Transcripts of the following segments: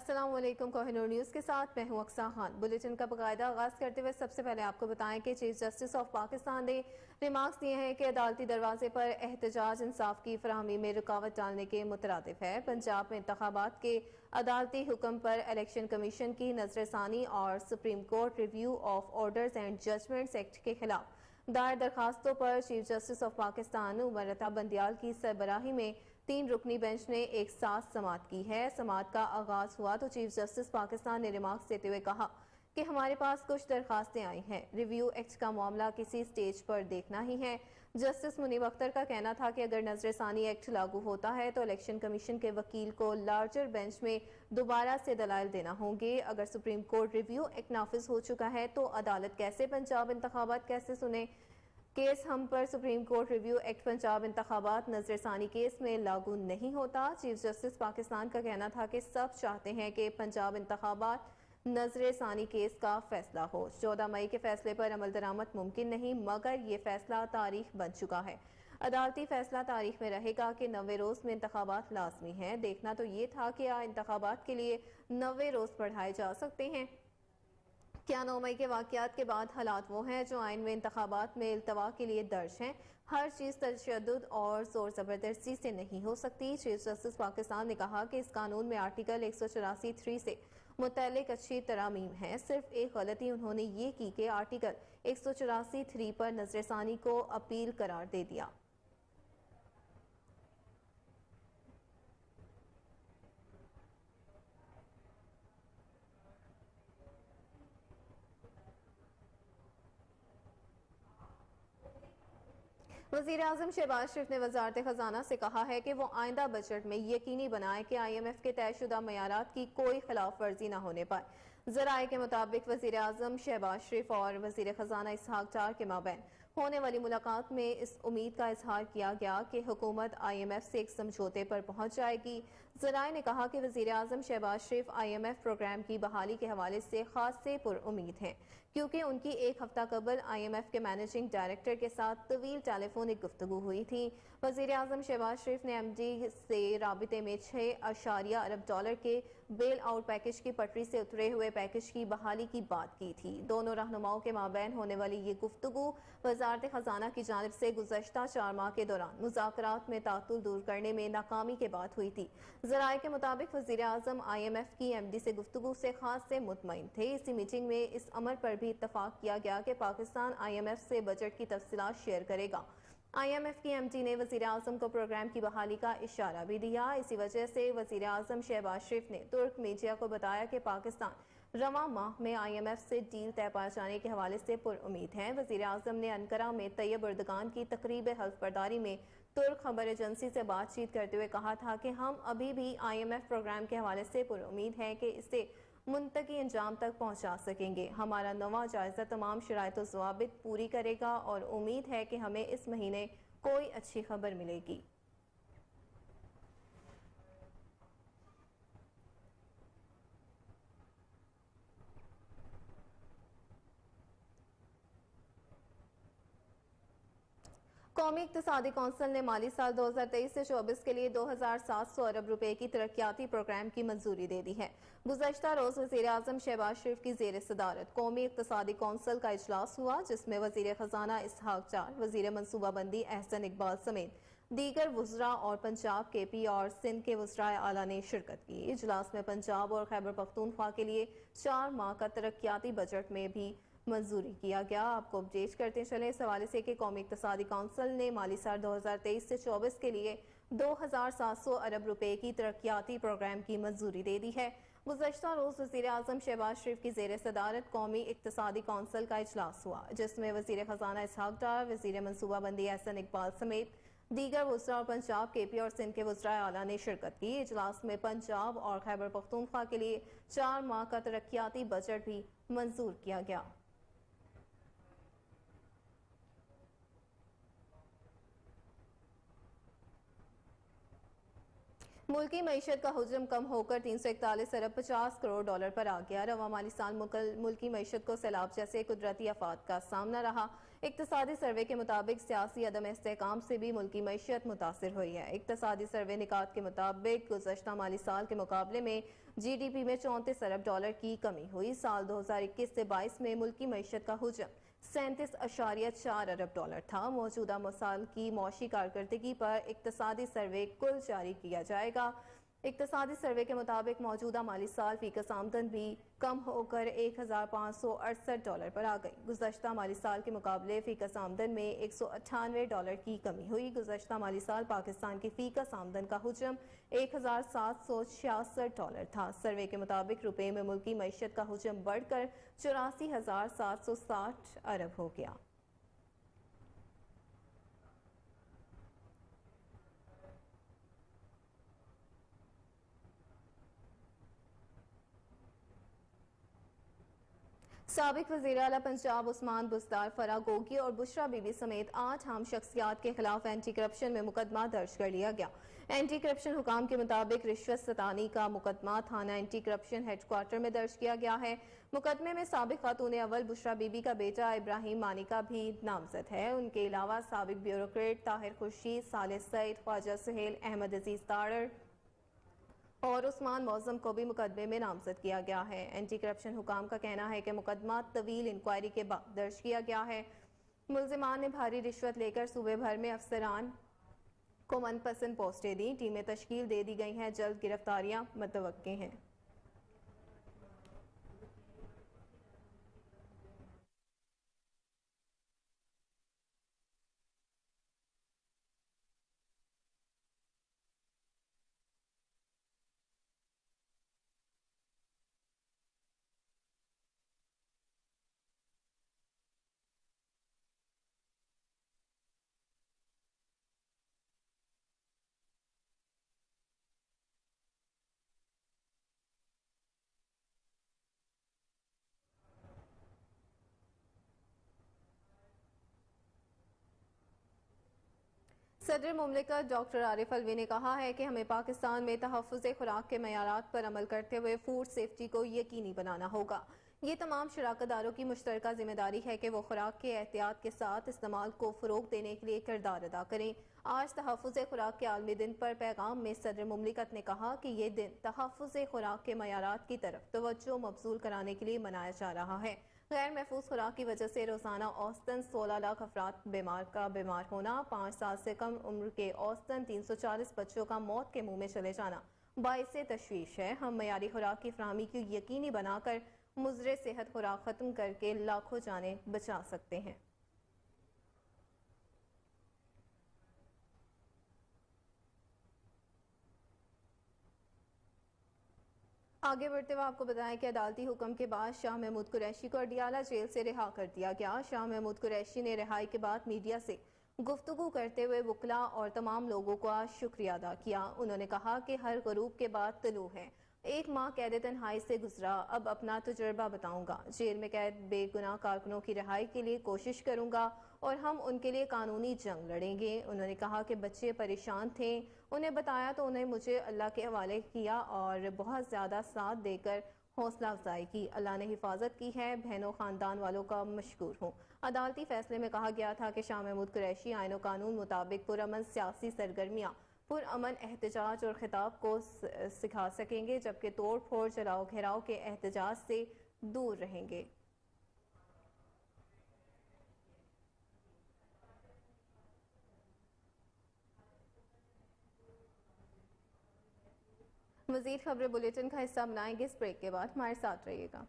अस्सलाम वालेकुम। कोहिनूर न्यूज़ के साथ मैं हूं अक्सा खान। बुलेटिन का बाकायदा आगाज करते हुए सबसे पहले आपको बताएं कि चीफ जस्टिस ऑफ पाकिस्तान ने रिमार्क्स दिए हैं कि अदालती दरवाजे पर एहतजाज इंसाफ की फराहमी में रुकावट डालने के मुतरादिफ है। पंजाब में इंतखाबात के अदालती हुक्म पर इलेक्शन कमीशन की नजरसानी और supreme court review of orders and judgments act के खिलाफ दायर दरखास्तों पर chief justice of Pakistan Umar Ata Bandial की सरबराही में 3 रुकनी बेंच ने एक साथ समाअत की है। समाअत का आगाज हुआ तो चीफ जस्टिस पाकिस्तान ने रिमार्क्स देते हुए कहा कि हमारे पास कुछ दरखास्तें आई हैं। रिव्यू एक्ट का मामला किसी स्टेज पर देखना ही है। जस्टिस मुनीब अख्तर का कहना था कि अगर नजरसानी एक्ट लागू होता है तो इलेक्शन कमीशन के वकील को लार्जर बेंच में दोबारा से दलाइल देना होंगे। अगर सुप्रीम कोर्ट रिव्यू एक्ट नाफिज हो चुका है तो अदालत कैसे पंजाब इंतखाबात कैसे सुने। केस हम पर supreme court review act Punjab इंतखाबात नजरसानी केस में लागू नहीं होता। चीफ जस्टिस पाकिस्तान का कहना था कि सब चाहते हैं कि पंजाब इंतखाबात नजरसानी केस का फैसला हो। 14 मई के फैसले पर अमल दरामद मुमकिन नहीं, मगर ये फैसला तारीख बन चुका है। अदालती फैसला तारीख में रहेगा कि 90 रोज में इंतखाबात लाजमी है। देखना तो ये था कि इंतखाबात के लिए 90 रोज बढ़ाए जा सकते हैं। क्या 9 मई के वाकयात के बाद हालात वो हैं जो आइन में इंतखाबात में इल्तवा के लिए दर्ज हैं। हर चीज तशद्दुद और जोर जबरदस्ती से नहीं हो सकती। चीफ जस्टिस पाकिस्तान ने कहा कि इस कानून में आर्टिकल 184(3) से मुतल्लिक अच्छी तरामीम है। सिर्फ एक गलती उन्होंने ये की कि आर्टिकल 184(3) पर नजरसानी को अपील करार दे दिया। वज़ीर-ए-आज़म शहबाज शरीफ ने वज़ारत खजाना से कहा है कि वो आइंदा बजट में यकीनी बनाए कि IMF के तयशुदा मयारात की कोई खिलाफ वर्जी न होने पाए। ज़राए के मुताबिक वज़ीर-ए-आज़म शहबाज शरीफ और वज़ीर खजाना इसहाक डार के माबैन होने वाली मुलाकात में इस उम्मीद का इजहार किया गया कि हुकूमत IMF से एक समझौते पर पहुंच जाएगी। ज़राए ने कहा कि वज़ीर-ए-आज़म शहबाज शरीफ IMF प्रोग्राम की बहाली के हवाले से खासे पुरउम्मीद हैं, क्योंकि उनकी एक हफ्ता कबल IMF के मैनेजिंग डायरेक्टर के साथ तवील टेलीफोनिक गुफ्तगू हुई थी। वज़ीर-ए-आज़म शहबाज शरीफ ने MD से राबिते में $6 अरब के बेल आउट पैकेज की पटरी से उतरे हुए पैकेज की बहाली की बात की थी। दोनों रहनुमाओं के माबैन होने वाली ये गुफ्तगू वज़ारत खजाना की जानिब से गुज़श्ता 4 माह के दौरान मुज़ाकरात में तातुल दूर करने में नाकामी के बाद हुई थी। ज़राए के मुताबिक वज़ीर-ए-आज़म IMF की MD से गुफ्तगू से खास से मुतमईन थे। इसी मीटिंग में इस अमर पर भी इत्तफाक किया गया कि पाकिस्तान IMF से बजट की तफसीलात शेयर करेगा। IMF की MD ने वज़ीर-ए-आज़म को प्रोग्राम की बहाली का इशारा भी दिया। इसी वजह से वज़ीर-ए-आज़म शहबाज शरीफ ने तुर्क मीडिया को बताया कि पाकिस्तान रवां माह में IMF से डील तय पा जाने के हवाले से पुरउम्मीद है। वज़ीर-ए-आज़म ने अनकरा में तैयब उर्दगान की तकरीब हल्फ बर्दारी में तुर्क खबर एजेंसी से बातचीत करते हुए कहा था कि हम अभी भी IMF प्रोग्राम के हवाले से पुरउम्मीद हैं कि इसे मुंतकी अंजाम तक पहुंचा सकेंगे। हमारा नवा जायजा तमाम शराइत व ज़वाबित पूरी करेगा और उम्मीद है कि हमें इस महीने कोई अच्छी खबर मिलेगी। कौमी इक़्तिसादी कौंसिल ने माली साल 2023 से 24 के लिए 2700 अरब रुपए की तरक्याती प्रोग्राम की मंजूरी दे दी है। गुज़श्ता रोज वज़ीर-ए-आज़म शहबाज शरीफ की ज़ेर सदारत कौमी इक़्तिसादी कौंसिल का इजलास हुआ, जिसमें वज़ीर खजाना इसहाक डार, वज़ीर मनसूबाबंदी एहसन इकबाल समेत दीगर वुज़रा और पंजाब KP और सिंध के वुज़राए आला ने शिरकत की। इजलास में पंजाब और खैबर पख्तूनख्वा के लिए 4 माह का तरक्याती बजट में भी मंजूरी किया गया। आपको अपडेट करते चले इस हवाले से कि कौमी इक़्तिसादी कौंसिल ने माली साल 2023 से 24 के लिए 2700 अरब रुपए की तरक्याती प्रोग्राम की मंजूरी दे दी है। गुज़श्ता रोज वज़ीर-ए-आज़म शहबाज शरीफ की ज़ेर सदारत कौमी इक़्तिसादी कौंसिल का इजलास हुआ, जिसमें वज़ीर खजाना इसहाक डार, वज़ीर मनसूबाबंदी एहसन इकबाल समेत दीगर वुज़रा और पंजाब KP और सिंध के वुज़राए आला ने शिरकत की। इजलास में पंजाब और खैबर पख्तूनख्वा के लिए 4 माह का तरक्याती बजट भी मंजूर किया गया। मुल्की मईशत का हुजम कम होकर 341 अरब 50 करोड़ डॉलर पर आ गया। रवा माली साल मुल्की मईशत को सैलाब जैसे कुदरती आफात का सामना रहा। इक्तसादी सर्वे के मुताबिक सियासी अदम इस्तेहकाम से भी मुल्की मईशत मुतासर हुई है। इक्तसादी सर्वे निकात के मुताबिक गुज़श्ता माली साल के मुकाबले में GDP में 34 अरब डॉलर की कमी हुई। साल 2021 से 22 में मुल्की मईशत का हुजम 37.4 अरब डॉलर था। मौजूदा साल की मौशी कारकर्दगी पर इक्तसादी सर्वे कुल जारी किया जाएगा। इक्तसादी सर्वे के मुताबिक मौजूदा माली साल फीकस आमदन भी कम होकर 1568 डॉलर पर आ गई। गुज़श्ता माली साल के मुकाबले फीकस आमदन में 198 डॉलर की कमी हुई। गुज़श्ता माली साल पाकिस्तान की फीकस आमदन का हुजम 1766 डॉलर था। सर्वे के मुताबिक रुपए में मुल्की मईशत का हुजम बढ़कर 84,760 अरब हो गया। साबिक वज़ीर आला पंजाब उस्मान बुज़दार, फराह गोगी और बुशरा बीबी समेत 8 अहम शख्सियात के खिलाफ एंटी करप्शन में मुकदमा दर्ज कर लिया गया। एंटी करप्शन हुकाम के मुताबिक रिश्वत सतानी का मुकदमा थाना एंटी करप्शन हेडक्वार्टर में दर्ज किया गया है। मुकदमे में साबिक खातून अव्वल बुशरा बीबी का बेटा इब्राहिम मानिका भी नामजद है। उनके अलावा साबिक ब्यूरोक्रेट ताहिर खुर्शीद, साले सईद, ख्वाजा सुहेल, अहमद अजीज तारड़ और उस्मान मौजम को भी मुकदमे में नामजद किया गया है। एंटी करप्शन हुकाम का कहना है कि मुकदमा तवील इंक्वायरी के बाद दर्ज किया गया है। मुल्जिमान ने भारी रिश्वत लेकर सूबे भर में अफसरान को मनपसंद पोस्टें दी। टीमें तश्कील दे दी गई हैं। जल्द गिरफ्तारियां मुतवक्के हैं। सदर मुमलिकत डॉक्टर आरिफ अलवी ने कहा है कि हमें पाकिस्तान में तहफ़्फ़ुज़ खुराक के मयारात पर अमल करते हुए फूड सेफ्टी को यकीनी बनाना होगा। ये तमाम शराकतदारों की मुश्तरका जिम्मेदारी है कि वो खुराक के एहतियात के साथ इस्तेमाल को फ़रोग़ देने के लिए किरदार अदा करें। आज तहफ़्फ़ुज़ खुराक के आलमी दिन पर पैगाम में सदर मुमलिकत ने कहा कि ये दिन तहफ़्फ़ुज़ खुराक के मयारात की तरफ तवज्जो मबज़ूल कराने के लिए मनाया जा रहा है। गैर महफूज खुराक की वजह से रोजाना औसतन 16 लाख अफराद बीमार होना, 5 साल से कम उम्र के औसतन 340 बच्चों का मौत के मुंह में चले जाना बाइसे तशवीश है। हम मयारी खुराक की फराहमी को यकीनी बनाकर मुज़रे सेहत खुराक खत्म करके लाखों जानें बचा सकते हैं। आगे बढ़ते हुए आपको बताएं कि अदालती हुक्म के बाद शाह महमूद कुरैशी को अडियाला जेल से रिहा कर दिया गया। शाह महमूद कुरैशी ने रिहाई के बाद मीडिया से गुफ्तगू करते हुए वकला और तमाम लोगों का शुक्रिया अदा किया। उन्होंने कहा कि हर गरूब के बाद तलू है। 1 माह कैद तन्हाई से गुजरा, अब अपना तजुर्बा बताऊंगा। जेल में कैद बेगुनाह कारकुनों की रिहाई के लिए कोशिश करूंगा और हम उनके लिए कानूनी जंग लड़ेंगे। उन्होंने कहा कि बच्चे परेशान थे, उन्हें बताया तो उन्हें मुझे अल्लाह के हवाले किया और बहुत ज़्यादा साथ देकर हौसला अफजाई की। अल्लाह ने हिफाजत की है। बहनों खानदान वालों का मशकूर हूँ। अदालती फैसले में कहा गया था कि शाह महमूद कुरैशी आईन कानून मुताबिक पुरअमन सियासी सरगर्मियाँ, पुरअमन एहतजाज और खिताब को सिखा सकेंगे, जबकि तोड़ फोड़, जलाओ घेराव के एहतजाज से दूर रहेंगे। मज़ीद खबरें बुलेटिन का हिस्सा बनाएंगे इस ब्रेक के बाद। हमारे साथ रहिएगा।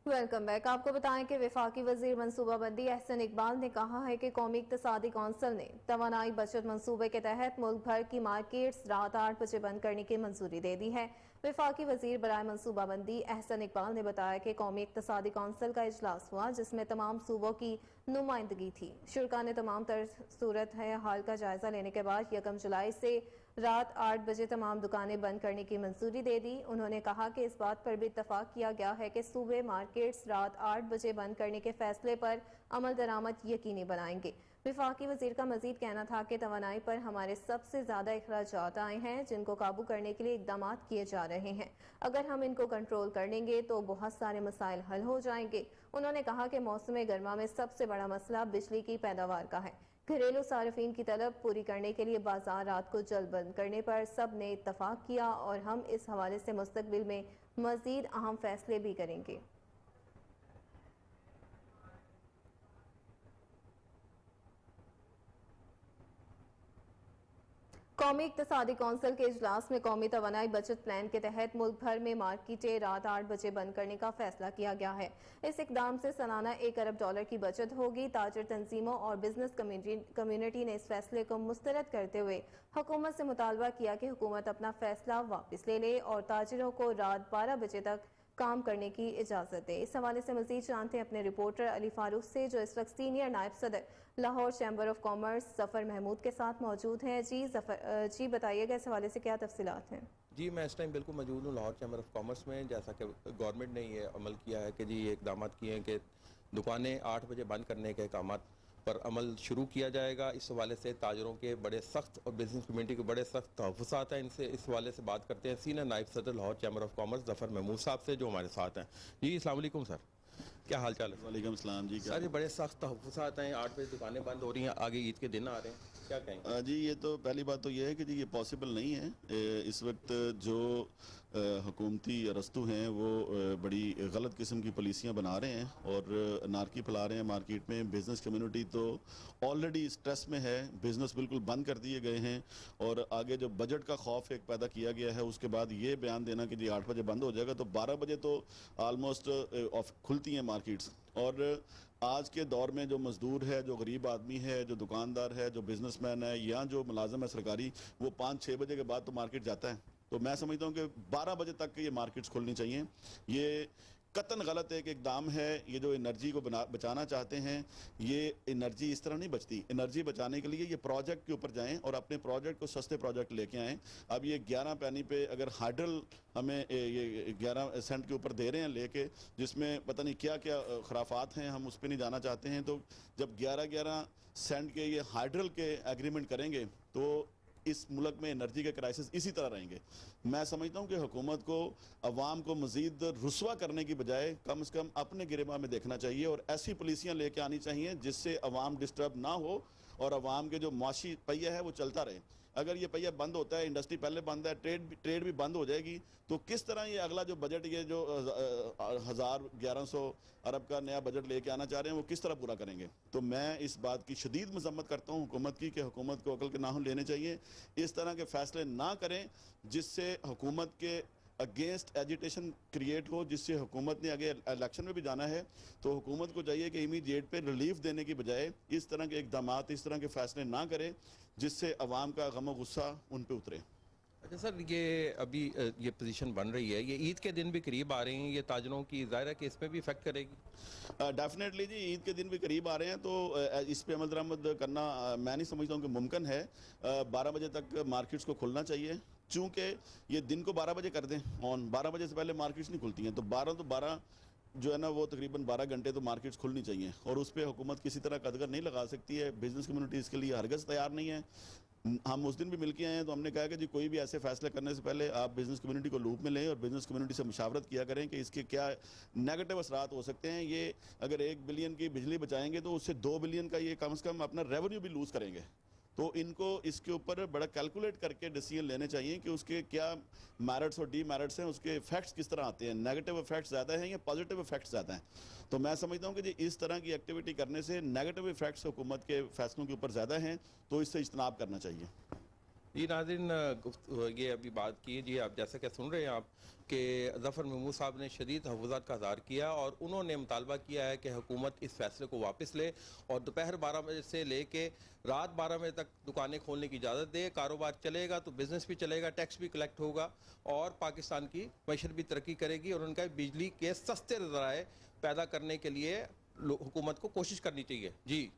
Welcome back. आपको बताएं कि वफाकी वजीर मनसूबाबंदी एहसन इकबाल ने कहा है कि कौमी इक्तसादी कौंसिल ने तवानाई बचत मनसूबे के तहत मुल्क भर की मार्केट्स रात 8 बजे बंद करने की मंजूरी दे दी है। वफाकी वजीर बराए मनसूबाबंदी एहसन इकबाल ने बताया कि कौमी इक्तसादी कौंसिल का इजलास हुआ, जिसमें तमाम सूबों की नुमाइंदगी थी। शुरा ने तमाम तर सूरत हाल का जायजा लेने के बाद 1 जुलाई से रात 8 बजे तमाम दुकानें बंद करने की मंजूरी दे दी। उन्होंने कहा कि इस बात पर भी इत्तफाक किया गया है कि सूबे मार्केट्स रात 8 बजे बंद करने के फैसले पर अमल दरामद यकीनी बनाएंगे। विफाकी वजीर का मजीद कहना था कि तवानाई पर हमारे सबसे ज्यादा अखराजात आए हैं, जिनको काबू करने के लिए इकदाम किए जा रहे हैं। अगर हम इनको कंट्रोल कर लेंगे तो बहुत सारे मसाइल हल हो जाएंगे। उन्होंने कहा कि मौसम गर्मा में सबसे बड़ा मसला बिजली की पैदावार का है। घरेलू सार्फिन की तलब पूरी करने के लिए बाजार रात को जल्द बंद करने पर सब ने इत्तफाक किया और हम इस हवाले से मुस्तकबिल में मजीद अहम फैसले भी करेंगे। कौमी इक्तसादी कौंसिल के इजलास में कौमी तवानाई बचत प्लान के तहत मुल्क भर में मार्केटें रात 8 बजे बंद करने का फैसला किया गया है। इस इकदाम से सालाना $1 अरब की बचत होगी। ताजर तंजीमों और बिजनेस कम्युनिटी ने इस फैसले को मुस्तरद करते हुए हुकूमत से मुतालबा किया कि हुकूमत अपना फैसला वापस ले ले और ताजरों को रात 12 बजे तक काम करने की इजाजत दे। इस हवाले से मजीद जानते हैं अपने रिपोर्टर अली फारूक से, जो इस वक्त सीनियर नायब सदर Lahore chamber of commerce Zafar Mahmood के साथ मौजूद हैं। जी बताइएगा इस हवाले से क्या तफसीलात हैं? जी, मैं इस टाइम बिल्कुल मौजूद हूँ लाहौर चैम्बर ऑफ कॉमर्स में। जैसा कि गवर्नमेंट ने ये अमल किया है कि जी ये इकदाम किए हैं कि दुकानें 8 बजे बंद करने के अहकाम पर अमल शुरू किया जाएगा। इस हवाले से ताजरों के बड़े सख्त और बिजनेस कम्युनिटी के बड़े सख्त तहफ़्फ़ुज़ात हैं। इनसे इस हवाले से बात करते हैं सीनियर नायब सदर Lahore chamber of commerce Zafar Mahmood साहब से, जो हमारे साथ हैं। जी अस्सलाम वालेकुम सर, क्या हाल चाल है? वालेकुम सलाम जी। सर, ये बड़े सख्त तहफ़्फ़ुज़ात हैं, 8 बजे दुकानें बंद हो रही हैं, आगे ईद के दिन आ रहे हैं, क्या कहेंगे? जी, ये तो पहली बात तो ये है कि जी ये पॉसिबल नहीं है। इस वक्त जो हुकूमती अरस्तू हैं वो बड़ी गलत किस्म की पॉलिसियाँ बना रहे हैं और नारकी फैला रहे हैं मार्केट में। बिज़नेस कम्युनिटी तो ऑलरेडी स्ट्रेस में है, बिज़नेस बिल्कुल बंद कर दिए गए हैं और आगे जो बजट का खौफ एक पैदा किया गया है, उसके बाद ये बयान देना कि जी 8 बजे बंद हो जाएगा, तो 12 बजे तो आलमोस्ट खुलती हैं मार्केट्स। और आज के दौर में जो मजदूर है, जो गरीब आदमी है, जो दुकानदार है, जो बिजनेसमैन है या जो मुलाजिम है सरकारी, वो 5-6 बजे के बाद तो मार्केट जाता है। तो मैं समझता हूँ कि 12 बजे तक ये मार्केट्स खुलनी चाहिए। ये कतन गलत एक इकदाम है। ये जो एनर्जी को बचाना चाहते हैं, ये एनर्जी इस तरह नहीं बचती। एनर्जी बचाने के लिए ये प्रोजेक्ट के ऊपर जाएं और अपने प्रोजेक्ट को सस्ते प्रोजेक्ट लेके आएँ। अब ये 11 पैनी पे अगर हाइड्रल हमें ये 11 सेंट के ऊपर दे रहे हैं लेके, जिसमें पता नहीं क्या क्या खराफात हैं, हम उस पर नहीं जाना चाहते हैं। तो जब 11-11 सेंट के ये हाइड्रल के एग्रीमेंट करेंगे तो इस मुल्क में एनर्जी के क्राइसिस इसी तरह रहेंगे। मैं समझता हूँ कि हुकूमत को अवाम को मजीद रुस्वा करने की बजाय कम से कम अपने गिरेबान में देखना चाहिए और ऐसी पॉलिसियाँ लेके आनी चाहिए जिससे अवाम डिस्टर्ब ना हो और अवाम के जो माशी पहिया है वो चलता रहे। अगर ये पहिया बंद होता है, इंडस्ट्री पहले बंद है, ट्रेड भी बंद हो जाएगी, तो किस तरह ये अगला जो बजट, ये जो 1100 अरब का नया बजट लेके आना चाह रहे हैं, वो किस तरह पूरा करेंगे? तो मैं इस बात की शदीद मजम्मत करता हूँ हुकूमत की कि हुकूमत को अकल के नाखून लेने चाहिए। इस तरह के फैसले ना करें जिससे हुकूमत के अगेंस्ट एजिटेशन क्रिएट हो, जिससे हुकूमत ने आगे इलेक्शन में भी जाना है। तो हुकूमत को चाहिए कि इमीडिएट पे रिलीफ देने की बजाय इस तरह के इकदाम, इस तरह के फैसले ना करें जिससे अवाम का गम गुस्सा उन पे उतरे। अच्छा सर, ये अभी ये पोजीशन बन रही है, ये ईद के दिन भी करीब आ रहे हैं, ये ताजरों की ज़ाहिर है कि इसमें भी इफेक्ट करेगी? डेफिनेटली जी, ईद के दिन भी करीब आ रहे हैं तो इस पे अमल दरामद करना मैं नहीं समझता हूँ कि मुमकिन है। 12 बजे तक मार्केट्स को खुलना चाहिए। चूँकि ये दिन को 12 बजे कर दें ऑन, 12 बजे से पहले मार्केट्स नहीं खुलती हैं, तो 12 जो है ना वो तकरीबन 12 घंटे तो मार्केट्स खुलनी चाहिए और उस पर हुकूमत किसी तरह कदगर नहीं लगा सकती है। बिजनेस कम्युनिटी इसके लिए हरगज़ तैयार नहीं है। हम उस दिन भी मिल के आए हैं तो हमने कहा कि जी कोई भी ऐसे फैसले करने से पहले आप बिज़नेस कम्युनिटी को लूप में लें और बिज़नेस कम्युनिटी से मुशावरत किया करें कि इसके क्या नेगेटिव असरात हो सकते हैं। ये अगर 1 बिलियन की बिजली बचाएंगे तो उससे 2 बिलियन का ये कम से कम अपना रेवेन्यू भी लूज़ करेंगे। तो इनको इसके ऊपर बड़ा कैलकुलेट करके डिसीजन लेने चाहिए कि उसके क्या मेरिट्स और डीमेरिट्स हैं, उसके इफेक्ट्स किस तरह आते हैं, नेगेटिव इफेक्ट्स ज़्यादा हैं या पॉजिटिव इफेक्ट्स ज़्यादा हैं। तो मैं समझता हूँ कि जी इस तरह की एक्टिविटी करने से नेगेटिव इफेक्ट्स हुकूमत के फैसलों के ऊपर ज़्यादा हैं, तो इससे इज्तनाब करना चाहिए। जी नाज़रीन, ये अभी बात की जी, आप जैसा कि सुन रहे हैं आप कि जफ़र महमूद साहब ने शदीद तहफ़्फ़ुज़ात का इज़हार किया और उन्होंने मुतालबा किया है कि हुकूमत इस फैसले को वापस ले और दोपहर 12 बजे से लेके रात 12 बजे तक दुकानें खोलने की इजाज़त दे। कारोबार चलेगा तो बिज़नेस भी चलेगा, टैक्स भी कलेक्ट होगा और पाकिस्तान की मईशत भी तरक्की करेगी और उनका बिजली के सस्ते ज़राए पैदा करने के लिए हुकूमत को कोशिश करनी चाहिए। जी।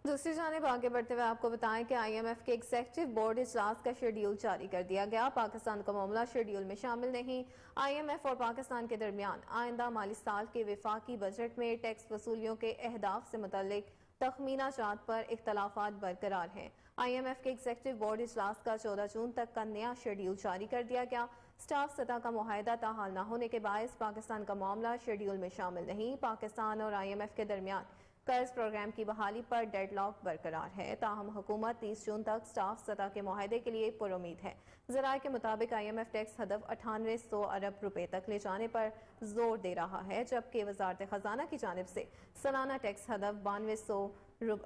दूसरी जानिब आगे बढ़ते हुए आपको बताएं कि IMF के एग्जीक्यूटिव बोर्ड इजलास का शेड्यूल जारी कर दिया गया। पाकिस्तान का मामला शेड्यूल में शामिल नहीं। IMF और पाकिस्तान के दरमियान आइंदा माली साल के विफाकी बजट में टैक्स वसूलियों के अहदाफ से मुतल्लिक तखमीना जात पर इख्तलाफात बरकरार हैं। IMF के एग्जीक्यूटिव बोर्ड इजलास का 14 जून तक का नया शेड्यूल जारी कर दिया गया। स्टाफ सतह का मुआहदा ताहाल न होने के बायस पाकिस्तान का मामला शेड्यूल में शामिल नहीं। पाकिस्तान और IMF के दरमियान कर्ज प्रोग्राम की बहाली पर डेडलॉक बरकरार है। ताहम हुकूमत 30 जून तक स्टाफ सतह के मुआहदे के लिए पुरुमीद है। ज़राए के मुताबिक IMF टैक्स हदफ 9800 अरब रुपए तक ले जाने पर जोर दे रहा है, जबकि वजारत खजाना की जानिब से सालाना टैक्स हदफ 9200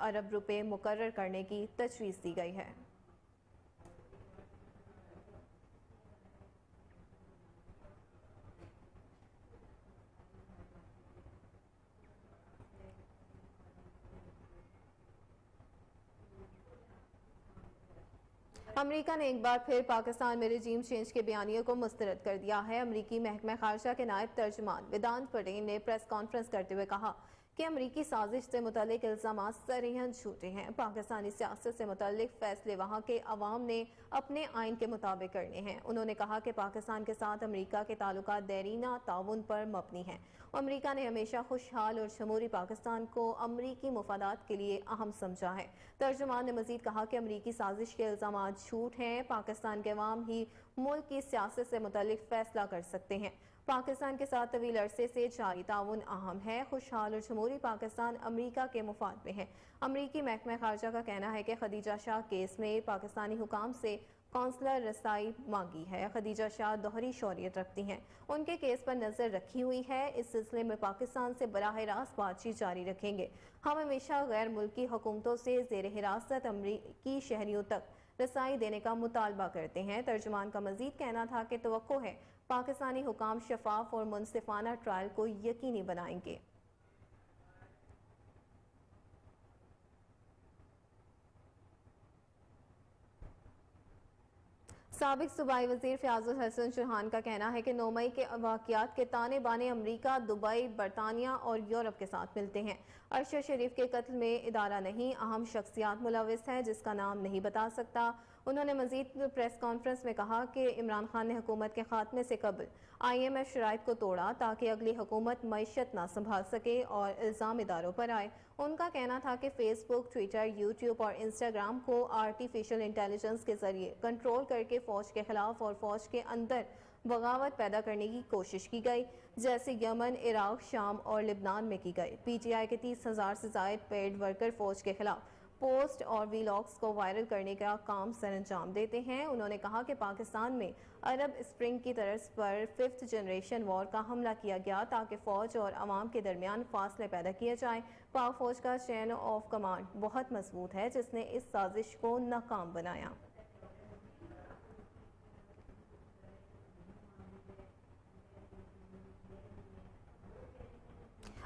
अरब रुपए मुकर्रर करने की तजवीज़ दी गई है। अमेरिका ने एक बार फिर पाकिस्तान में रजीम चेंज के बयानियों को मुस्तरद कर दिया है। अमेरिकी महकमा खारजा के नायब तर्जुमान वेदांत पटेल ने प्रेस कॉन्फ्रेंस करते हुए कहा कि अमरीकी साजिश से मुतल्लिक इल्ज़ामात सरीहन झूठे हैं। पाकिस्तानी सियासत से मुतल्लिक फैसले वहाँ के अवाम ने अपने आइन के मुताबिक करने हैं। उन्होंने कहा कि पाकिस्तान के साथ अमरीका के ताल्लुकात देरीना ताउन पर मबनी हैं। अमरीका ने हमेशा खुशहाल और जमहूरी पाकिस्तान को अमरीकी मुफादात के लिए अहम समझा है। तर्जुमान ने मजीद कहा कि अमरीकी साजिश के इल्ज़ामात झूठ हैं। पाकिस्तान के अवाम ही मुल्क की सियासत से मुतल्लिक फैसला कर सकते हैं। पाकिस्तान के साथ तवील अरसे से जारी ताउन अहम है। खुशहाल और जमहूरी पाकिस्तान अमरीका के मुफाद में है। अमरीकी महकमा खारजा का कहना है कि खदीजा शाह केस में पाकिस्तानी हुकाम से कौंसलर रसाई मांगी है। खदीजा शाह दोहरी शौरियत रखती हैं, उनके केस पर नजर रखी हुई है। इस सिलसिले में पाकिस्तान से बराह रास्त बातचीत जारी रखेंगे। हम हमेशा गैर मुल्की हुकूमतों से ज़ेर हिरासत अमरीकी शहरियों तक रसाई देने का मुतालबा करते हैं। तर्जुमान का मजीद कहना था कि तवक्को है पाकिस्तानी हुकाम शफाफ और मुनसिफाना ट्रायल को यकीनी बनाएंगे। साबिक सूबाई वजीर फयाजुल हसन चौहान का कहना है कि 9 मई के वाक़यात के ताने बाने अमरीका, दुबई, बरतानिया और यूरोप के साथ मिलते हैं। अरशद शरीफ के कत्ल में इदारा नहीं, अहम शख्सियात मुलविस है जिसका नाम नहीं बता सकता। उन्होंने मजीद प्रेस कॉन्फ्रेंस में कहा कि इमरान खान ने हुकूमत के खात्मे से कबल IMF शराइत को तोड़ा ताकि अगली हुकूमत मईशत ना संभाल सके और इल्ज़ाम इदारों पर आए। उनका कहना था कि फेसबुक, ट्विटर, यूट्यूब और इंस्टाग्राम को आर्टिफिशियल इंटेलिजेंस के जरिए कंट्रोल करके फ़ौज के खिलाफ और फ़ौज के अंदर बगावत पैदा करने की कोशिश की गई, जैसे यमन, इराक, शाम और लिबनान में की गई। PTI के 30,000 से ज़ायद पेड वर्कर फ़ौज के खिलाफ पोस्ट और वीलॉग्स को वायरल करने का काम सरअंजाम देते हैं। उन्होंने कहा कि पाकिस्तान में अरब स्प्रिंग की तर्ज पर 5th जनरेशन वॉर का हमला किया गया ताकि फ़ौज और अवाम के दरमियान फासले पैदा किए जाएं। पाक फ़ौज का चेन ऑफ कमांड बहुत मजबूत है जिसने इस साजिश को नाकाम बनाया।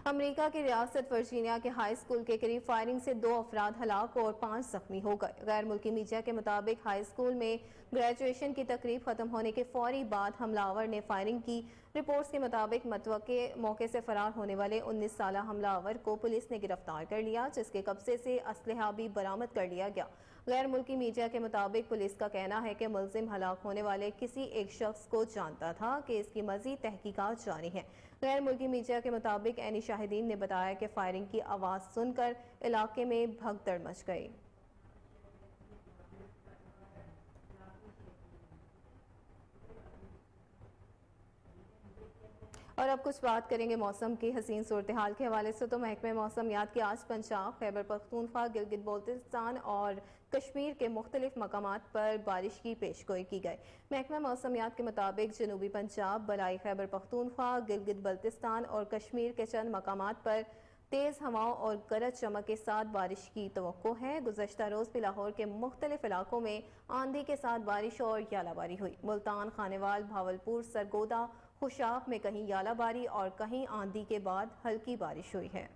अमेरिका की रियासत वर्जीनिया के हाई स्कूल के करीब फायरिंग से 2 अफराद हलाक और 5 जख्मी हो गए। गैर मुल्की मीडिया के मुताबिक हाई स्कूल में ग्रेजुएशन की तकरीब खत्म होने के फौरी बाद हमलावर ने फायरिंग की। रिपोर्ट्स के मुताबिक मतवक्के मौके से फरार होने वाले 19 साल हमलावर को पुलिस ने गिरफ्तार कर लिया, जिसके कब्जे से असलहा भी बरामद कर लिया गया। गैर मुल्की मीडिया के मुताबिक पुलिस का कहना है कि मुलजिम हलाक होने वाले किसी एक शख्स को जानता था कि इसकी मजीद तहकीकात जारी है। गैर मुल्की मीडिया के मुताबिक ऐनी शाहिदीन ने बताया कि फायरिंग की आवाज़ सुनकर इलाके में भगदड़ मच गई। और अब कुछ बात करेंगे मौसम की हसीन सूरत हाल के हवाले से। तो महकमे मौसमियात की आज पंजाब, खैबर पख्तूनख्वा, गिलगित बाल्टिस्तान और कश्मीर के मुख्तलिफ मकामात पर बारिश की पेशगोई की गई। महकमा मौसमियात के मुताबिक जनूबी पंजाब, बलाई खैबर पख्तूनख्वा, गिलगित बाल्टिस्तान और कश्मीर के चंद मकामात पर तेज़ हवाओं और गरज चमक के साथ बारिश की तवक्को है। गुज़श्ता रोज़ भी लाहौर के मुख्तलिफ इलाकों में आंधी के साथ बारिश और यालाबारी हुई। मुल्तान, खानेवाल, भावलपुर, सरगोदा, खुशाब में कहीं यालाबारी और कहीं आंधी के बाद हल्की बारिश हुई है।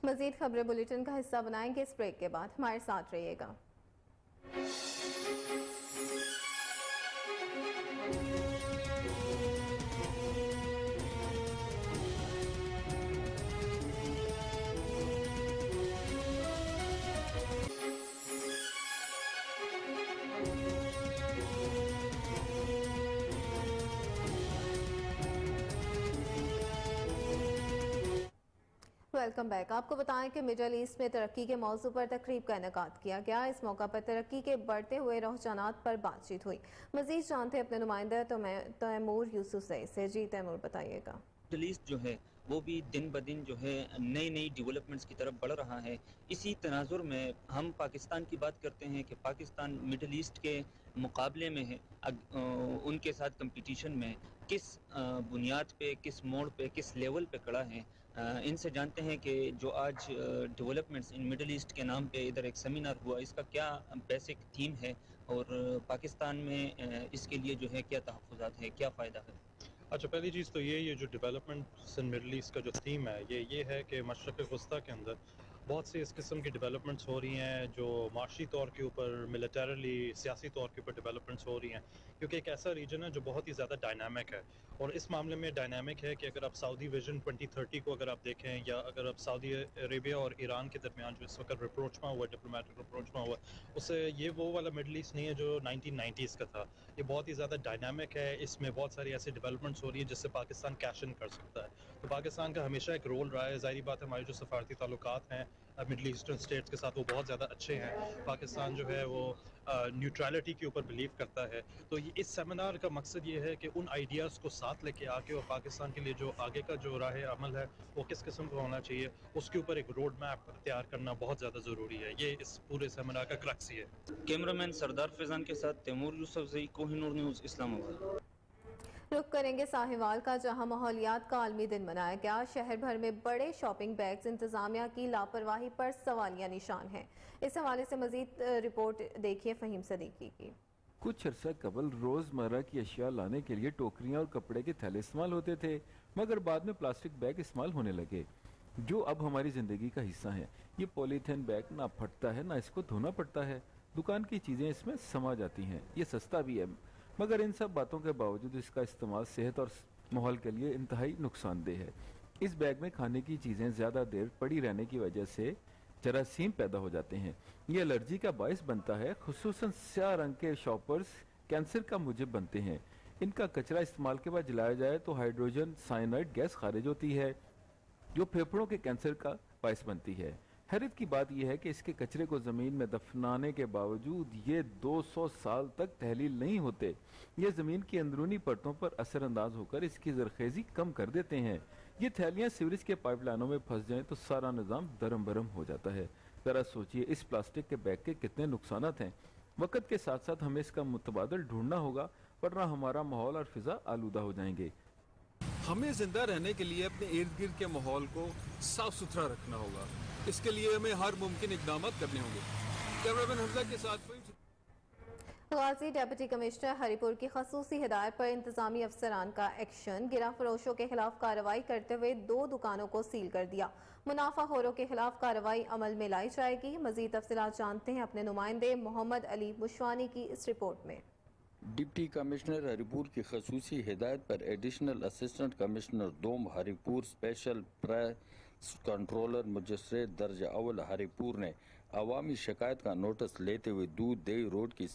मजीद खबरें बुलेटिन का हिस्सा बनाएंगे इस ब्रेक के बाद, हमारे साथ रहिएगा। Welcome back. आपको बताएं कि मिडल ईस्ट में तरक्की के मौजू पर तकरीब का इनेकाद किया गया। इस मौका पर तरक्की के बढ़ते हुए रुझानात पर बातचीत हुई। मजीद जानते अपने नुमाइंदा तैमूर यूसुफ से। जी तैमूर, बताइएगा। मिडल ईस्ट जो है वो भी दिन ब दिन जो है नई नई डेवलपमेंट्स की तरफ बढ़ रहा है। इसी तनाजुर में हम पाकिस्तान की बात करते हैं कि पाकिस्तान मिडल ईस्ट के मुकाबले में है, उनके साथ कंपटीशन में किस बुनियाद पे, किस मोड़ पे, किस लेवल पे खड़ा है। इनसे जानते हैं कि जो आज डेवलपमेंट्स इन मिडल ईस्ट के नाम पे इधर एक सेमिनार हुआ, इसका क्या बेसिक थीम है और पाकिस्तान में इसके लिए जो है क्या तहफ़्फ़ुज़ात है, क्या फ़ायदा है। अच्छा, पहली चीज़ तो ये जो डेवलपमेंट इन मिडल ईस्ट का जो थीम है ये है कि मशरक़ वस्ता के अंदर बहुत सी इस किस्म की डेवलपमेंट्स हो रही हैं जो माशी तौर के ऊपर, मिलिटरली, सियासी तौर के ऊपर डेवलपमेंट्स हो रही हैं, क्योंकि एक ऐसा रीजन है जो बहुत ही ज़्यादा डायनामिक है। और इस मामले में डायनामिक है कि अगर आप सऊदी विजन 2030 को अगर आप देखें, या अगर आप सऊदी अरेबिया और ईरान के दरमियान जो इस वक्त रिप्रोचमा हुआ, डिप्लोमेटिक रिप्रोचमा हुआ, उससे ये वो वाला मिडल ईस्ट नहीं है जो 1990s का था। ये बहुत ही ज़्यादा डायनामिक है, इसमें बहुत सारी ऐसी डेवलपमेंट्स हो रही है जिससे पाकिस्तान कैश इन कर सकता है। तो पाकिस्तान का हमेशा एक रोल रहा है। ज़ाहिर बात है, हमारे जो सफारती ताल्लुकात हैं मिडल ईस्टर्न स्टेट्स के साथ वो बहुत ज़्यादा अच्छे हैं। पाकिस्तान जो है वो न्यूट्रलिटी के ऊपर बिलीव करता है। तो इस सेमिनार का मकसद ये है कि उन आइडियाज़ को साथ लेके आके और पाकिस्तान के लिए जो आगे का जो राह अमल है वो किस किस्म का होना चाहिए, उसके ऊपर एक रोड मैप तैयार करना बहुत ज़्यादा ज़रूरी है। ये इस पूरे सेमिनार का क्रक्स ही है। कैमरामैन सरदार फैजान के साथ तैमूर यूसुफ, कोहिनूर न्यूज़, इस्लामाबाद। रुख करेंगे साहिवाल का, जहां माहौलियात का आलमी दिन मनाया गया। शहर भर में बड़े शॉपिंग बैग्स इंतजामिया की लापरवाही पर सवालिया निशान है। इस हवाले से मजीद रिपोर्ट देखिए फ़हीम सदीकी की। कुछ अर्सा कबल रोज़मर्रा की अशिया लाने के लिए टोकरियां और कपड़े के थैले इस्तेमाल होते थे, मगर बाद में प्लास्टिक बैग इस्तेमाल होने लगे जो अब हमारी ज़िंदगी का हिस्सा हैं। ये पॉलीथीन बैग ना फटता है ना इसको धोना पड़ता है, दुकान की चीज़ें इसमें समा जाती हैं, ये सस्ता भी है। मगर इन सब बातों के बावजूद इसका इस्तेमाल सेहत और माहौल के लिए इंतहाई नुकसानदेह है। इस बैग में खाने की चीज़ें ज़्यादा देर पड़ी रहने की वजह से जरासीम पैदा हो जाते हैं। ये एलर्जी का बायस बनता है। खुसूसन स्याह रंग के शॉपर्स कैंसर का मूजिब बनते हैं। इनका कचरा इस्तेमाल के बाद जलाया जाए तो हाइड्रोजन साइनाइड गैस खारिज होती है जो फेफड़ों के कैंसर का बायस बनती है। हैरत की बात यह है कि इसके कचरे को ज़मीन में दफनाने के बावजूद ये 200 साल तक तहलील नहीं होते। ये ज़मीन की अंदरूनी परतों पर असरअंदाज होकर इसकी जरखेज़ी कम कर देते हैं। ये थैलियाँ सीवरेज के पाइपलाइनों में फंस जाएं तो सारा निज़ाम दरम बरम हो जाता है। ज़रा सोचिए इस प्लास्टिक के बैग के कितने नुकसानात हैं। वक्त के साथ साथ हमें इसका मुतबादल ढूंढना होगा, वरना हमारा माहौल और फिजा आलूदा हो जाएंगे। हमें जिंदा रहने के लिए अपने इर्द गिर्द के माहौल को साफ सुथरा रखना होगा। इसके लिए हमें हर मुमकिन इकदाम करने होंगे। कैमरामैन हमजा के साथ गाजी डिप्टी कमिश्नर हरिपुर की खसूसी हिदायत पर इंतजामी अफसरान का एक्शन। गिरा फरोशों के खिलाफ कार्रवाई करते हुए 2 दुकानों को सील कर दिया। मुनाफाखोरों के खिलाफ कार्रवाई अमल में लाई जाएगी। मजीद तफसीलात जानते हैं अपने नुमाइंदे मोहम्मद अली बुशवानी की इस रिपोर्ट में। डिप्टी कमिश्नर हरिपुर की खसूसी हिदायत पर एडिशनल असिस्टेंट कमिश्नर दोम Haripur special press controller magistrate दर्जा अव्वल हरिपुर ने अवामी शिकायत का नोटिस लेते हुए दूध दही रोड की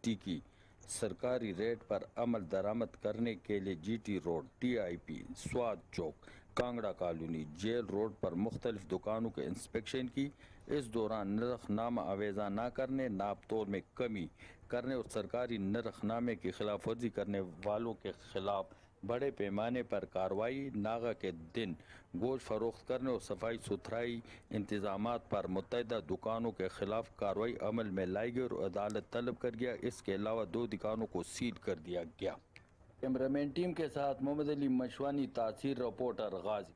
की सरकारी रेट पर अमल दरामद करने के लिए जीटी रोड, टीआईपी, स्वाद चौक, कांगड़ा कॉलोनी, जेल रोड पर मुख्तलिफ दुकानों के इंस्पेक्शन की। इस दौरान नरखनामा आवेजा न करने, नाप तोल में कमी करने और सरकारी नरखनामे की खिलाफ वर्जी करने वालों के खिलाफ बड़े पैमाने पर कार्रवाई। नागा के दिन गोश्त फरोख्त करने और सफाई सुथराई इंतजामात पर मुतहदा दुकानों के खिलाफ कार्रवाई अमल में लाई गई और अदालत तलब कर गया। इसके अलावा 2 दुकानों को सील कर दिया गया। कैमरामैन टीम के साथ मोहम्मद अली मशवानी, तासीर रिपोर्टर गाजी।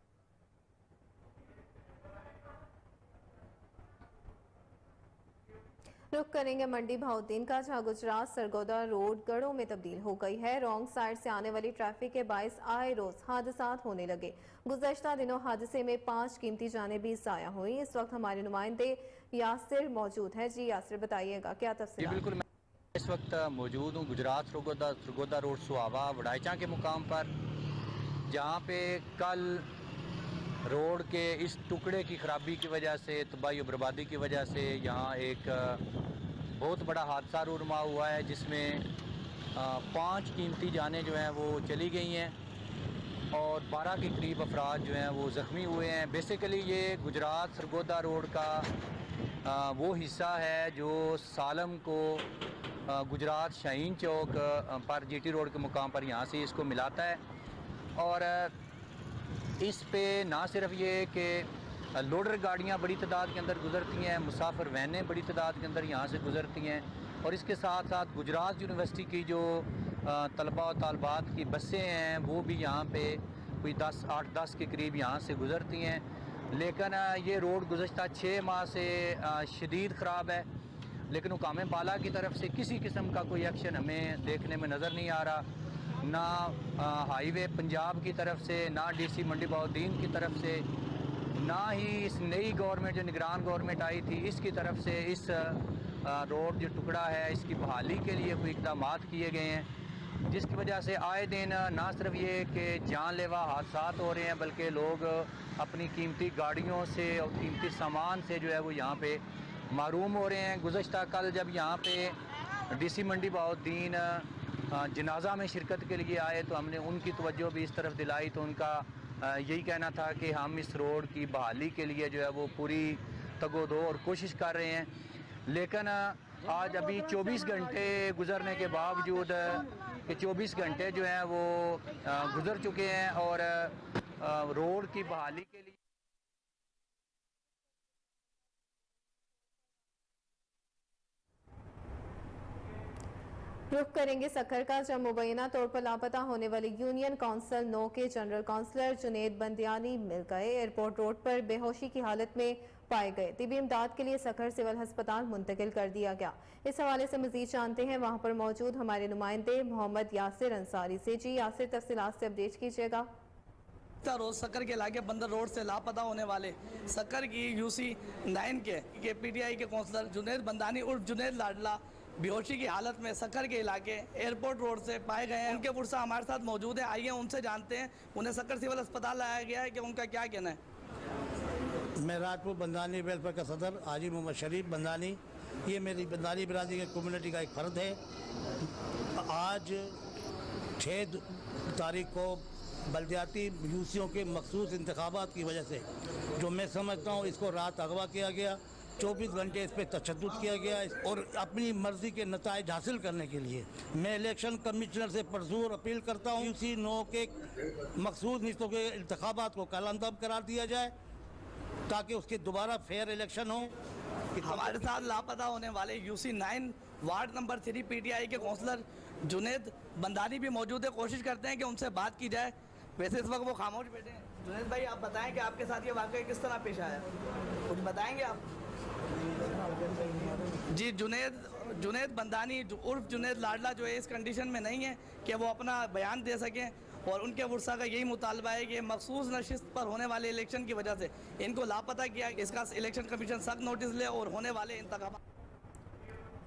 रुख करेंगे मंडी भाउद्दीन का, जहां गुजरात सरगोदा रोड गढ़ों में तब्दील हो गई है। रॉन्ग साइड से आने वाली ट्रैफिक के बायस आए रोज हादसात होने लगे। गुज़श्ता दिनों हादसे में 5 कीमती जानें भी ज़ाया हुई। इस वक्त हमारे नुमाइंदे यासिर मौजूद है। जी यासिर, बताइएगा क्या तफसीलात? बिल्कुल, मैं इस वक्त मौजूद हूँ गुजरात सरगोदा रोड सुहावा वडाइचा के मुकाम पर, जहाँ पे कल रोड के इस टुकड़े की ख़राबी की वजह से, तबाही और बर्बादी की वजह से यहाँ एक बहुत बड़ा हादसा रूनुमा हुआ है, जिसमें 5 कीमती जानें जो हैं वो चली गई हैं और 12 के करीब अफराद जो हैं वो ज़ख्मी हुए हैं। बेसिकली ये गुजरात सरगोदा रोड का वो हिस्सा है जो सालम को गुजरात शाहीन चौक पर जीटी रोड के मुकाम पर यहाँ से इसको मिलाता है। और इस पे ना सिर्फ ये कि लोडर गाड़ियाँ बड़ी तादाद के अंदर गुजरती हैं, मुसाफिर वैनें बड़ी तादाद के अंदर यहाँ से गुजरती हैं, और इसके साथ साथ गुजरात यूनिवर्सिटी की जो तलबा और तालबात की बसें हैं वो भी यहाँ पे कोई 8-10 के करीब यहाँ से गुजरती हैं। लेकिन ये रोड गुज़श्ता 6 माह से शदीद ख़राब है, लेकिन हुकाम बाला की तरफ से किसी किस्म का कोई एक्शन हमें देखने में नज़र नहीं आ रहा। ना हाईवे पंजाब की तरफ से, ना डीसी मंडी भाउद्दीन की तरफ से, ना ही इस नई गवर्नमेंट जो निगरान गवर्नमेंट आई थी इसकी तरफ से इस रोड जो टुकड़ा है इसकी बहाली के लिए कोई इक़दाम किए गए हैं, जिसकी वजह से आए दिन ना सिर्फ ये कि जानलेवा हादसात हो रहे हैं, बल्कि लोग अपनी कीमती गाड़ियों से और कीमती सामान से जो है वो यहाँ पे महरूम हो रहे हैं। गुज़श्ता कल जब यहाँ पे डीसी मंडी भाउद्दीन जनाजा में शिरकत के लिए आए तो हमने उनकी तवज्जो भी इस तरफ दिलाई, तो उनका यही कहना था कि हम इस रोड की बहाली के लिए जो है वो पूरी तगोदो और कोशिश कर रहे हैं। लेकिन आज अभी 24 घंटे गुजरने के बावजूद कि 24 घंटे जो हैं वो गुजर चुके हैं और रोड की बहाली के लिए रुख करेंगे सक्खर का, जब मुबैना तौर पर लापता होने वाले यूनियन काउंसिल 9 के जनरल काउंसलर जुनेद बंदियानी मिल गए। एयरपोर्ट रोड पर बेहोशी की हालत में पाए गए। तिबी इमदाद के लिए सक्खर सिविल अस्पताल मुंतकिल कर दिया गया। इस हवाले से मजीद जानते हैं वहाँ पर मौजूद हमारे नुमाइंदे मोहम्मद यासिर अंसारी से। जी यासिर, तफसीलात से अपडेट कीजिएगा। रोज सक्कर के इलाके बंदर रोड से लापता होने वाले सक्कर की यूसी 9 के पीटीआई के काउंसलर जुनेद बंदानी उर्फ जुनेद लाडला बेहोशी की हालत में सक्कर के इलाके एयरपोर्ट रोड से पाए गए हैं। उनके पुरसा हमारे साथ मौजूद है, आइए उनसे जानते हैं। उन्हें सक्कर सिविल अस्पताल लाया गया है कि उनका क्या कहना है। मैं राजपूत बंदानी वेलफेयर का सदर हाजी मोहम्मद शरीफ बंदानी, ये मेरी बंदानी बिरादरी की कम्युनिटी का एक फ़र्द है। आज 6 तारीख को बल्दियाती यूसियों के मखसूस इंतखाबात की वजह से जो मैं समझता हूँ इसको रात अगवा किया गया, 24 घंटे इस पर तशद्दुद किया गया और अपनी मर्जी के नताइज हासिल करने के लिए मैं इलेक्शन कमिश्नर से पुरज़ोर अपील करता हूँ यूसी 9 के मखसूस निश्तों के इंतखाबात को कलअदब करार दिया जाए ताकि उसके दोबारा फेयर इलेक्शन हो। हमारे साथ लापता होने वाले यूसी 9 वार्ड नंबर 3 पीटीआई के काउंसलर जुनेद बंदानी भी मौजूद है। कोशिश करते हैं कि उनसे बात की जाए। वैसे इस वक्त वो खामोश बैठे हैं। जुनेद भाई, आप बताएं कि आपके साथ ये वाकया किस तरह पेश आया, कुछ बताएंगे आप? जी, जुनेद बंदानी उर्फ जुनेद लाडला जो है इस कंडीशन में नहीं है कि वो अपना बयान दे सकें और उनके वर्षा का यही मुतालबा है कि मखसूस नशिस्त पर होने वाले इलेक्शन की वजह से इनको लापता किया। इसका इलेक्शन कमीशन सख्त नोटिस ले और होने वाले इंतखाबात।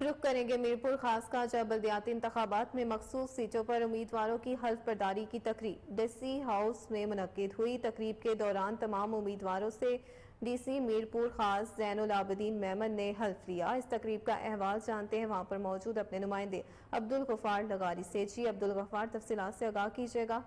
रुख करेंगे मीरपुर खास का, जब बल्दियाती इंतखाबात में मखसूस सीटों पर उम्मीदवारों की हल्फ बर्दारी की तकरीब डीसी हाउस में मुनक्किद हुई। तकरीब के दौरान तमाम उम्मीदवारों से डीसी मीरपुर खास ज़ैनुल आबिदीन मेमन ने हल्फ लिया। इस तकरीब का अहवाल जानते हैं वहाँ पर मौजूद अपने नुमाइंदे अब्दुल गफ्फार लगारी से। जी अब्दुल गफ्फार, तफसीलात से आगाह कीजिएगा।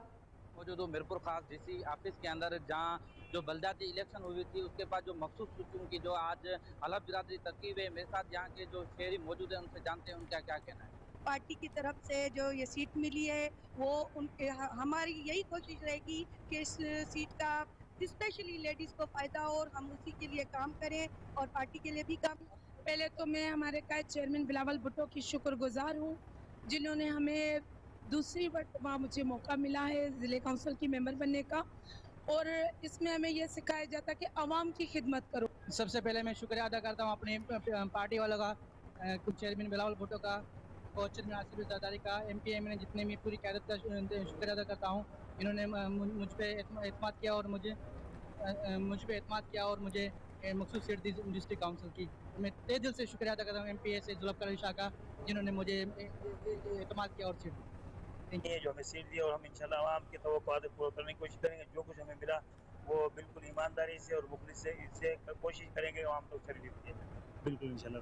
मौजूद हूँ मीरपुर खास डीसी ऑफिस के अंदर, जहाँ जो बल्दियाती इलेक्शन हुई थी उसके बाद जो मखसूस सूचियों की जो आज हलफ बिरादरी तरकीब है, मेरे साथ यहाँ के जो शहरी मौजूद है उनसे जानते हैं उनका क्या कहना है। पार्टी की तरफ से जो ये सीट मिली है वो उनके हमारी यही कोशिश रहेगी कि इस सीट का स्पेशली लेडीज़ को फ़ायदा हो और हम उसी के लिए काम करें और पार्टी के लिए भी काम। पहले तो मैं हमारे कायद चेयरमैन बिलावल भुट्टो की शुक्रगुजार हूँ, जिन्होंने हमें दूसरी मरतबा मुझे मौका मिला है ज़िले काउंसिल की मेंबर बनने का, और इसमें हमें यह सिखाया जाता है कि आवाम की खिदमत करो। सबसे पहले मैं शुक्रिया अदा करता हूँ अपनी पार्टी वालों का कुछ चेयरमैन बिलावल भुट्टो का और चेयरमैन आसिफ जरदारी का, MPM ने जितने भी पूरी क़यादत का शुक्रिया अदा करता हूँ। इन्होंने मुझ पे एतमाद किया और मुझे मखसूस सीट दी डिस्ट्रिक्ट काउंसिल की। मैं तहे दिल से शुक्रिया अदा करता हूँ MPA से जुल्फ़िकार अली शाह का, जिन्होंने मुझे एतमाद किया और सीट दी। ये जो हमें सीट दी और हम इंशाल्लाह आवाम की तवक्कुआत पूरा करने की कोशिश करेंगे। जो कुछ हमें मिला वो बिल्कुल ईमानदारी से और मुखलिस से इससे कोशिश करेंगे आवाम तक सर्विस दें, बिल्कुल इंशाल्लाह,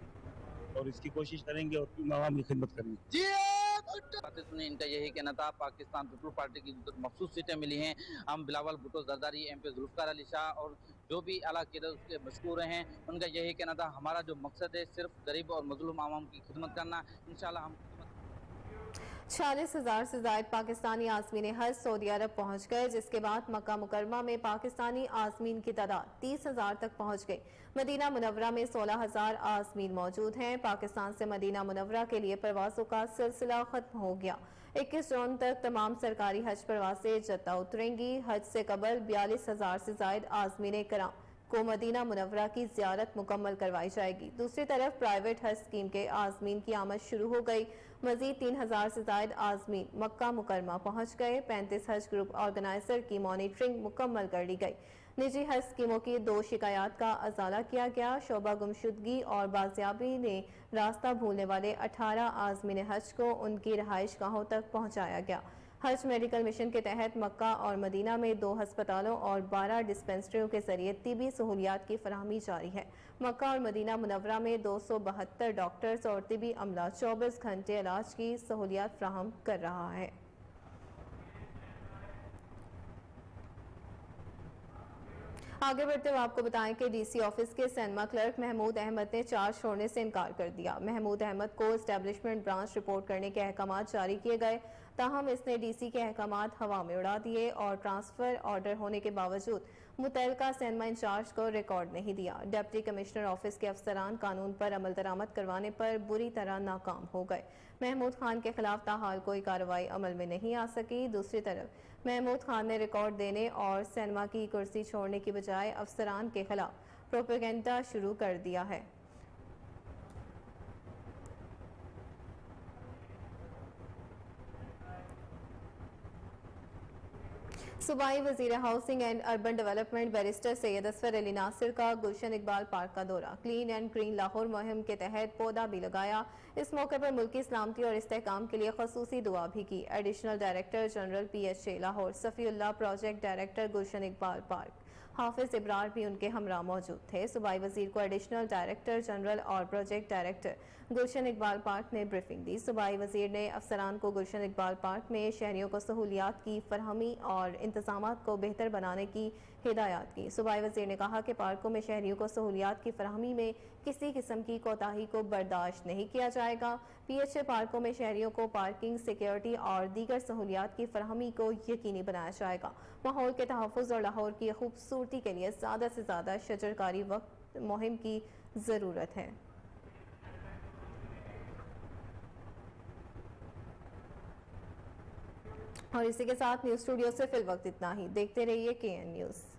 और इसकी कोशिश करेंगे और आवाम की खिदमत करेंगे। इनका यही कहना था। पाकिस्तान पीपल्स पार्टी की मखसूस सीटें मिली हैं। हम बिलावल भुट्टो, जरदारी, MP जुल्फ़िकार अली शाह और जो भी आला क़यादत उसके मशकूर हैं, उनका यही कहना था हमारा जो मकसद है सिर्फ गरीब और मजलूम आवाम की खिदमत करना। इंशाल्लाह हम 46,000 से ज़ायद पाकिस्तानी आज़मीन हज सऊदी अरब पहुँच गए, जिसके बाद मक्का मुकरमा में पाकिस्तानी आज़मीन की तादाद 30,000 तक पहुँच गई। मदीना मुनव्वरा में 16,000 आज़मीन मौजूद हैं। पाकिस्तान से मदीना मुनव्वरा के लिए परवाज़ों का सिलसिला ख़त्म हो गया। 21 जून तक तमाम सरकारी हज परवासें जद्दा उतरेंगी। हज से कबल 42,000 से ज़ायद आज़मीन कराम को मदीना मुनव्वरा की ज़ियारत मुकम्मल करवाई जाएगी। दूसरी तरफ प्राइवेट हज स्कीम के आज़मीन की आमद शुरू हो गई। मजीद 3,000 से ज़ायद आज़मीन मक्का मुकरमा पहुँच गए। 35 हज ग्रुप ऑर्गेनाइजर की मॉनिटरिंग मुकम्मल कर ली गई। निजी हज स्कीमों की 2 शिकायत का अजाला किया गया। शोबा गुमशुदगी और बाजियाबी ने रास्ता भूलने वाले 18 आज़मीन हज को उनकी रहाइश गाहों तक पहुँचाया गया। हज मेडिकल मिशन के तहत मक्का और मदीना में 2 हस्पतालों और 12 डिस्पेंसरियों के जरिए तिबी सहूलियात की फराहमी जारी है। मक्का और मदीना मुनव्वरा में 272 डॉक्टर्स और तिबी अमला 24 घंटे इलाज की सहूलियात फराहम कर रहा है। आगे बढ़ते हुए आपको बताएं कि DC ऑफिस के सैनमा क्लर्क महमूद अहमद ने चार्ज छोड़ने से इनकार कर दिया। महमूद अहमद को एस्टेब्लिशमेंट ब्रांच रिपोर्ट करने के अहकाम जारी किए गए, ताहम इसने DC के अहकाम हवा में उड़ा दिए और ट्रांसफर ऑर्डर होने के बावजूद मुतल्लिका सैनमा इंचार्ज को रिकॉर्ड नहीं दिया। डिप्टी कमिश्नर ऑफिस के अफसरान कानून पर अमल दरामद करवाने पर बुरी तरह नाकाम हो गए। महमूद खान के खिलाफ ताहाल कोई कार्रवाई अमल में नहीं आ सकी। दूसरी तरफ महमूद खान ने रिकॉर्ड देने और सैनमा की कुर्सी छोड़ने की बजाय अफसरान के खिलाफ प्रोपेगेंडा शुरू कर दिया है। सूबाई वजीर housing and urban development barrister Syed Asfar Ali Nasir का गुलशन इकबाल पार्क का दौरा। क्लीन एंड ग्रीन लाहौर मुहिम के तहत पौधा भी लगाया। इस मौके पर मुल्की सलामती और इस्तेहकाम के लिए खसूसी दुआ भी की। Additional director general PHA Lahore Safiullah, project director Gulshan Iqbal park Hafiz Ibrar भी उनके हमरा मौजूद थे। सूबाई वजीर को एडिशनल डायरेक्टर जनरल और project director Gulshan Iqbal park ने ब्रीफिंग दी। सूबाई वजीर ने अफसरान को गुलशन इकबाल पार्क में शहरियों को सहूलियात की फरहमी और इंतजामात को बेहतर बनाने की हिदायत की। सूबाई वजीर ने कहा कि पार्कों में शहरियों को सहूलियात की फरहमी में किसी किस्म की कोताही को बर्दाश्त नहीं किया जाएगा। PHA पार्कों में शहरियों को पार्किंग, सिक्योरिटी और दीगर सहूलियात की फरहमी को यकीनी बनाया जाएगा। माहौल के तहफ़्फ़ुज़ और लाहौर की खूबसूरती के लिए ज़्यादा से ज़्यादा शजरकारी वक्त मुहिम की ज़रूरत है। और इसी के साथ न्यूज़ स्टूडियो से फिल वक्त इतना ही। देखते रहिए KN न्यूज़।